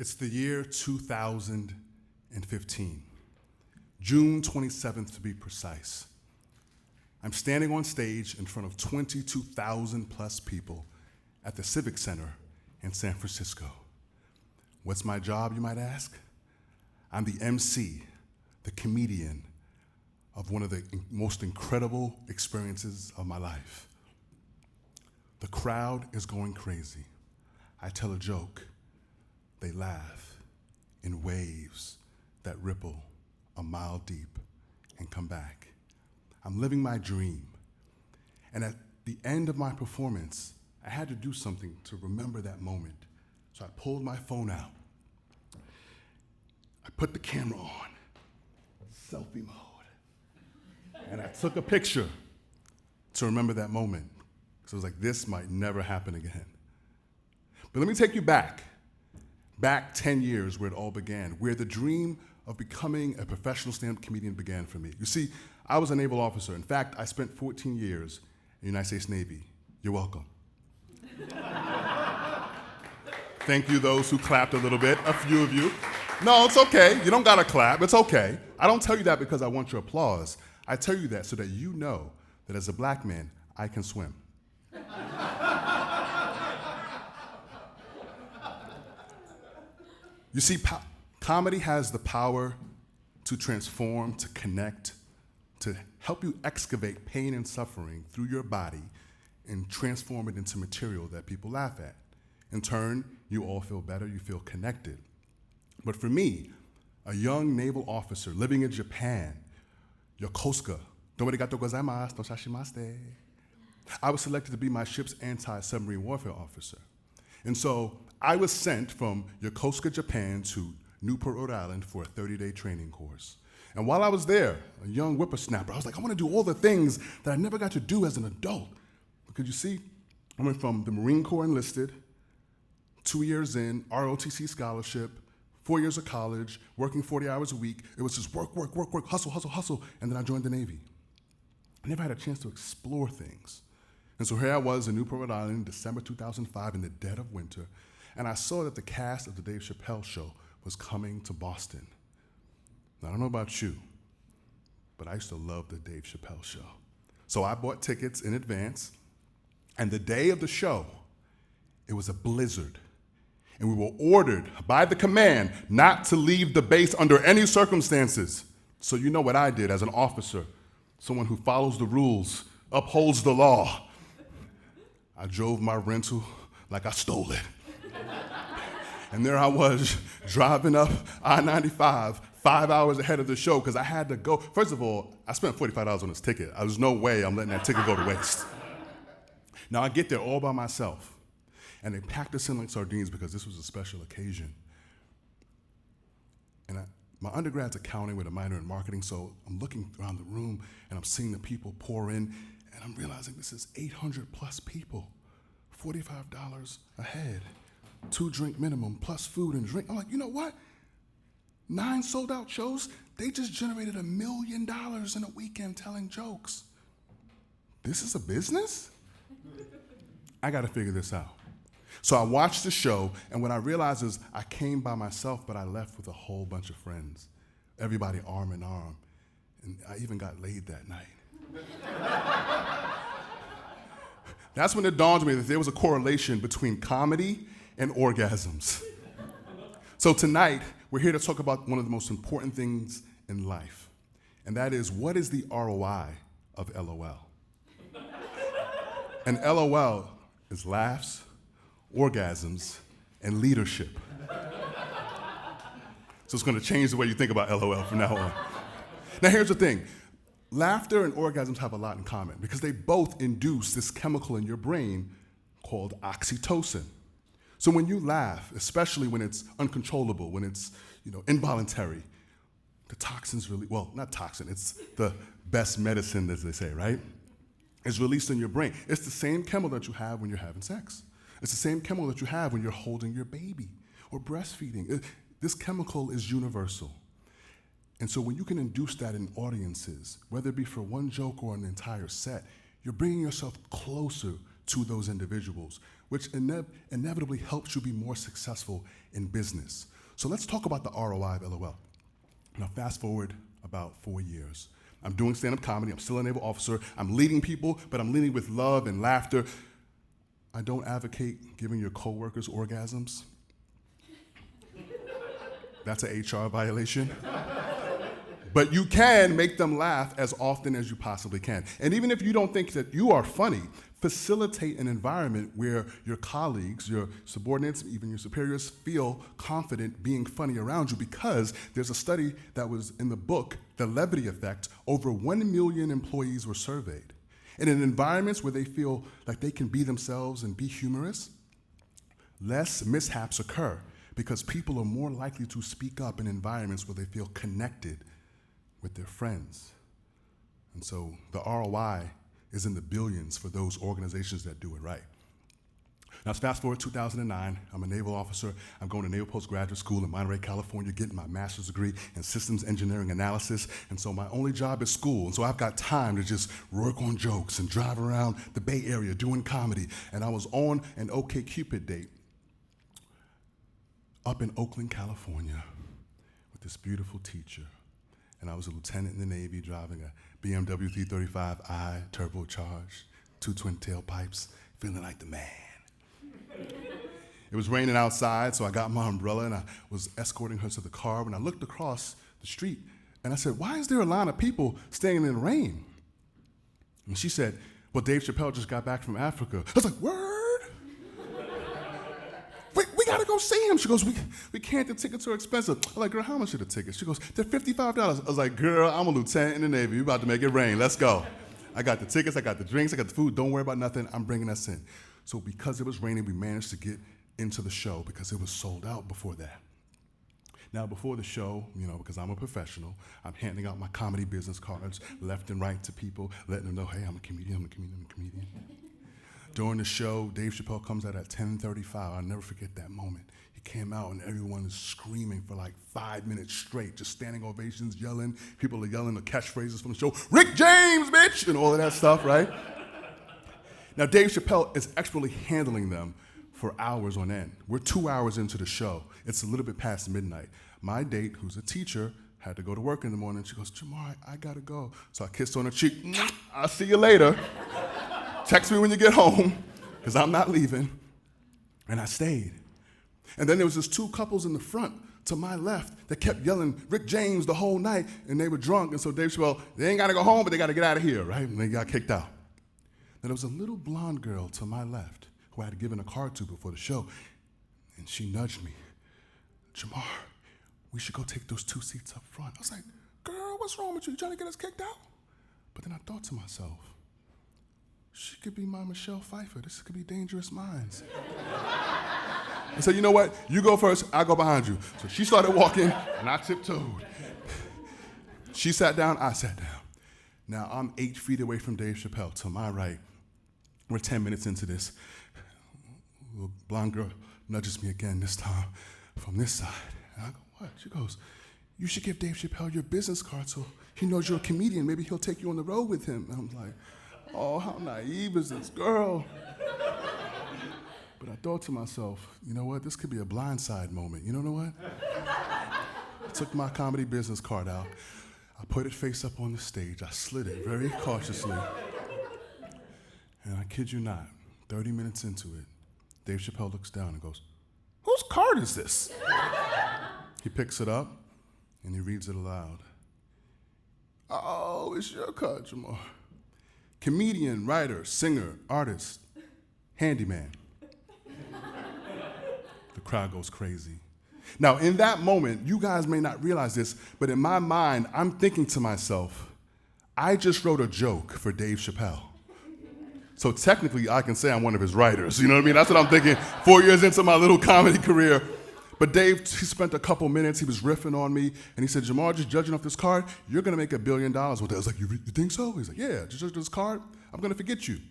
It's the year 2015, June 27th to be precise. I'm standing on stage in front of 22,000 plus people at the Civic Center in San Francisco. What's my job, you might ask? I'm the MC, the comedian of one of the most incredible experiences of my life. The crowd is going crazy. I tell a joke. They laugh in waves that ripple a mile deep and come back. I'm living my dream. And at the end of my performance, I had to do something to remember that moment. So I pulled my phone out. I put the camera on, selfie mode. And I took a picture to remember that moment. So I was like, this might never happen again. But let me take you back 10 years where it all began, where the dream of becoming a professional stand-up comedian began for me. You see, I was a naval officer. In fact, I spent 14 years in the United States Navy. You're welcome. Thank you, those who clapped a little bit, a few of you. No, it's okay. You don't gotta clap. It's okay. I don't tell you that because I want your applause. I tell you that so that you know that as a black man, I can swim. You see, comedy has the power to transform, to connect, to help you excavate pain and suffering through your body and transform it into material that people laugh at. In turn, you all feel better, you feel connected. But for me, a young naval officer living in Japan, Yokosuka, domarigato gozaimasu, no shashimashite, I was selected to be my ship's anti-submarine warfare officer. And so I was sent from Yokosuka, Japan to Newport, Rhode Island for a 30-day training course. And while I was there, a young whippersnapper, I was like, I want to do all the things that I never got to do as an adult. Because you see, I went from the Marine Corps enlisted, 2 years in, ROTC scholarship, 4 years of college, working 40 hours a week. It was just work, hustle, and then I joined the Navy. I never had a chance to explore things. And so here I was in Newport, Rhode Island, December 2005, in the dead of winter, and I saw that the cast of the Dave Chappelle Show was coming to Boston. Now, I don't know about you, but I used to love the Dave Chappelle Show. So I bought tickets in advance, and the day of the show, it was a blizzard. And we were ordered by the command not to leave the base under any circumstances. So you know what I did as an officer, someone who follows the rules, upholds the law. I drove my rental like I stole it. And there I was, driving up I-95, 5 hours ahead of the show, because I had to go. First of all, I spent $45 on this ticket. There's no way I'm letting that ticket go to waste. Now I get there all by myself, and they packed us in like sardines because this was a special occasion. And my undergrad's accounting with a minor in marketing, so I'm looking around the room, and I'm seeing the people pour in, and I'm realizing this is 800 plus people, $45 a head, 2 drink minimum, plus food and drink. I'm like, you know what? 9 sold out shows, they just generated $1 million in a weekend telling jokes. This is a business? I gotta figure this out. So I watched the show, and what I realized is I came by myself, but I left with a whole bunch of friends. Everybody arm in arm. And I even got laid that night. That's when it dawned on me that there was a correlation between comedy and orgasms. So tonight, we're here to talk about one of the most important things in life, and that is, what is the ROI of LOL? And LOL is laughs, orgasms, and leadership. So it's gonna change the way you think about LOL from now on. Now here's the thing. Laughter and orgasms have a lot in common because they both induce this chemical in your brain called oxytocin. So when you laugh, especially when it's uncontrollable, when it's involuntary, the toxins not toxin, it's the best medicine, as they say, right? It's released in your brain. It's the same chemical that you have when you're having sex. It's the same chemical that you have when you're holding your baby or breastfeeding. This chemical is universal. And so when you can induce that in audiences, whether it be for one joke or an entire set, you're bringing yourself closer to those individuals, which inevitably helps you be more successful in business. So let's talk about the ROI of LOL. Now fast forward about 4 years. I'm doing stand-up comedy, I'm still a naval officer, I'm leading people, but I'm leading with love and laughter. I don't advocate giving your coworkers orgasms. That's an HR violation. But you can make them laugh as often as you possibly can. And even if you don't think that you are funny, facilitate an environment where your colleagues, your subordinates, even your superiors feel confident being funny around you, because there's a study that was in the book, The Levity Effect. Over 1 million employees were surveyed. And in environments where they feel like they can be themselves and be humorous, less mishaps occur because people are more likely to speak up in environments where they feel connected with their friends. And so the ROI is in the billions for those organizations that do it right. Now let's fast forward 2009, I'm a naval officer. I'm going to Naval Postgraduate School in Monterey, California, getting my master's degree in systems engineering analysis. And so my only job is school. And so I've got time to just work on jokes and drive around the Bay Area doing comedy. And I was on an OkCupid date up in Oakland, California with this beautiful teacher. And I was a lieutenant in the Navy driving a BMW 335i turbocharged, 2 twin tailpipes, feeling like the man. It was raining outside, so I got my umbrella and I was escorting her to the car when I looked across the street and I said, "Why is there a line of people staying in the rain?" And she said, "Well, Dave Chappelle just got back from Africa." I was like, "Word? We gotta go see him." She goes, we can't, the tickets are expensive. I'm like, "Girl, how much are the tickets?" She goes, "They're $55. I was like, "Girl, I'm a lieutenant in the Navy. We're about to make it rain. Let's go." I got the tickets, I got the drinks, I got the food. Don't worry about nothing. I'm bringing us in. So because it was raining, we managed to get into the show because it was sold out before that. Now, before the show, because I'm a professional, I'm handing out my comedy business cards left and right to people, letting them know, "Hey, I'm a comedian, I'm a comedian, I'm a comedian." During the show, Dave Chappelle comes out at 10:35. I'll never forget that moment. He came out and everyone is screaming for like 5 minutes straight, just standing ovations, yelling. People are yelling the catchphrases from the show, "Rick James, bitch," and all of that stuff, right? Now, Dave Chappelle is expertly handling them for hours on end. We're 2 hours into the show. It's a little bit past midnight. My date, who's a teacher, had to go to work in the morning. She goes, "JaMarr, I gotta go." So I kissed her on her cheek. "I'll see you later. Text me when you get home, because I'm not leaving." And I stayed. And then there was this 2 couples in the front to my left that kept yelling "Rick James" the whole night, and they were drunk. And so Dave Chappelle, they ain't gotta go home, but they gotta get out of here, right? And they got kicked out. Then there was a little blonde girl to my left who I had given a card to before the show. And she nudged me, "JaMarr, we should go take those 2 seats up front." I was like, "Girl, what's wrong with you? You trying to get us kicked out?" But then I thought to myself, she could be my Michelle Pfeiffer. This could be Dangerous Minds. I said, "You know what? You go first, I'll go behind you." So she started walking, and I tiptoed. She sat down, I sat down. Now I'm 8 feet away from Dave Chappelle. To my right, we're 10 minutes into this. The blonde girl nudges me again, this time from this side. And I go, "What?" She goes, "You should give Dave Chappelle your business card so he knows you're a comedian. Maybe he'll take you on the road with him." And I'm like, oh, how naive is this girl? But I thought to myself, you know what? This could be a blindside moment. You know what? I took my comedy business card out. I put it face up on the stage. I slid it very cautiously. And I kid you not, 30 minutes into it, Dave Chappelle looks down and goes, "Whose card is this?" He picks it up and he reads it aloud. "Oh, it's your card, JaMarr. Comedian, writer, singer, artist, handyman." The crowd goes crazy. Now, in that moment, you guys may not realize this, but in my mind, I'm thinking to myself, I just wrote a joke for Dave Chappelle. So technically, I can say I'm one of his writers. You know what I mean? That's what I'm thinking 4 years into my little comedy career. But Dave, he spent a couple minutes, he was riffing on me, and he said, "JaMarr, just judging off this card, you're gonna make $1 billion with it." I was like, you think so? He's like, "Yeah, just judging this card, I'm gonna forget you.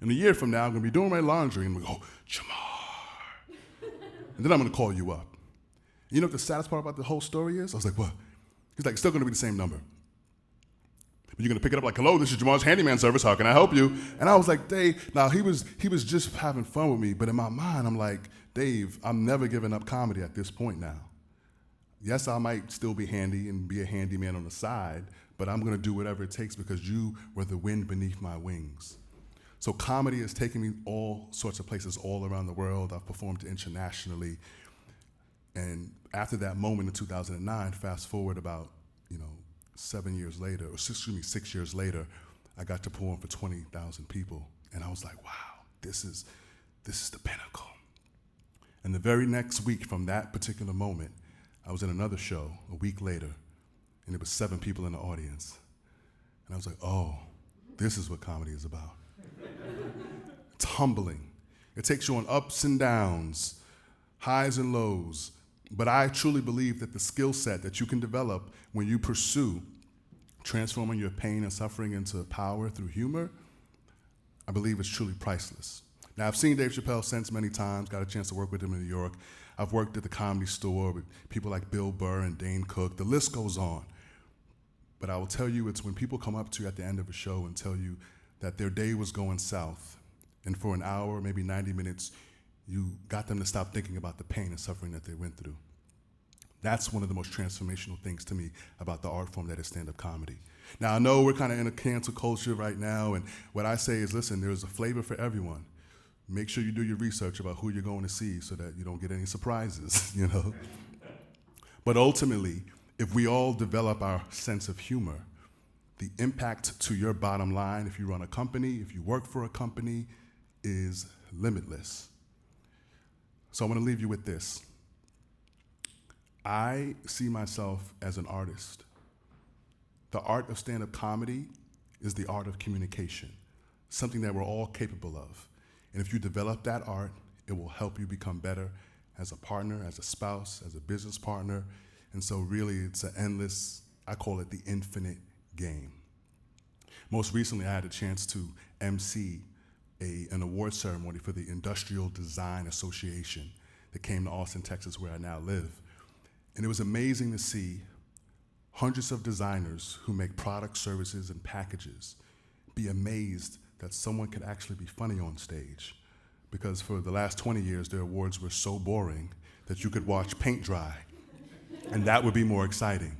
And a year from now, I'm gonna be doing my laundry, and we go, JaMarr. And then I'm gonna call you up." You know what the saddest part about the whole story is? I was like, "What?" He's like, "It's still gonna be the same number. But you're gonna pick it up like, 'Hello, this is JaMarr's handyman service, how can I help you?'" And I was like, "Dave," now he was just having fun with me, but in my mind, I'm like, "Dave, I'm never giving up comedy at this point now. Yes, I might still be handy and be a handyman on the side, but I'm gonna do whatever it takes because you were the wind beneath my wings. So comedy has taken me all sorts of places all around the world. I've performed internationally. And after that moment in 2009, fast forward about, 7 years later, or 6 years later, I got to perform for 20,000 people. And I was like, wow, this is the pinnacle. And the very next week from that particular moment, I was in another show a week later, and there was 7 people in the audience. And I was like, oh, this is what comedy is about. It's humbling. It takes you on ups and downs, highs and lows. But I truly believe that the skill set that you can develop when you pursue transforming your pain and suffering into power through humor, I believe is truly priceless. Now, I've seen Dave Chappelle since many times, got a chance to work with him in New York. I've worked at the Comedy Store with people like Bill Burr and Dane Cook. The list goes on. But I will tell you, it's when people come up to you at the end of a show and tell you that their day was going south, and for an hour, maybe 90 minutes, you got them to stop thinking about the pain and suffering that they went through. That's one of the most transformational things to me about the art form that is stand-up comedy. Now, I know we're kind of in a cancel culture right now, and what I say is, listen, there's a flavor for everyone. Make sure you do your research about who you're going to see so that you don't get any surprises, But ultimately, if we all develop our sense of humor, the impact to your bottom line, if you run a company, if you work for a company, is limitless. So I want to leave you with this. I see myself as an artist. The art of stand-up comedy is the art of communication, something that we're all capable of. And if you develop that art, it will help you become better as a partner, as a spouse, as a business partner. And so really it's an endless, I call it the infinite game. Most recently, I had a chance to MC an award ceremony for the Industrial Design Association that came to Austin, Texas, where I now live. And it was amazing to see hundreds of designers who make products, services, and packages be amazed that someone could actually be funny on stage. Because for the last 20 years, their awards were so boring that you could watch paint dry, and that would be more exciting.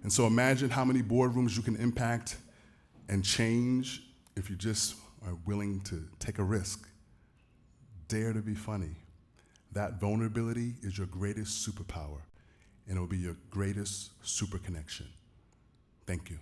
And so imagine how many boardrooms you can impact and change if you just are willing to take a risk. Dare to be funny. That vulnerability is your greatest superpower, and it will be your greatest super connection. Thank you.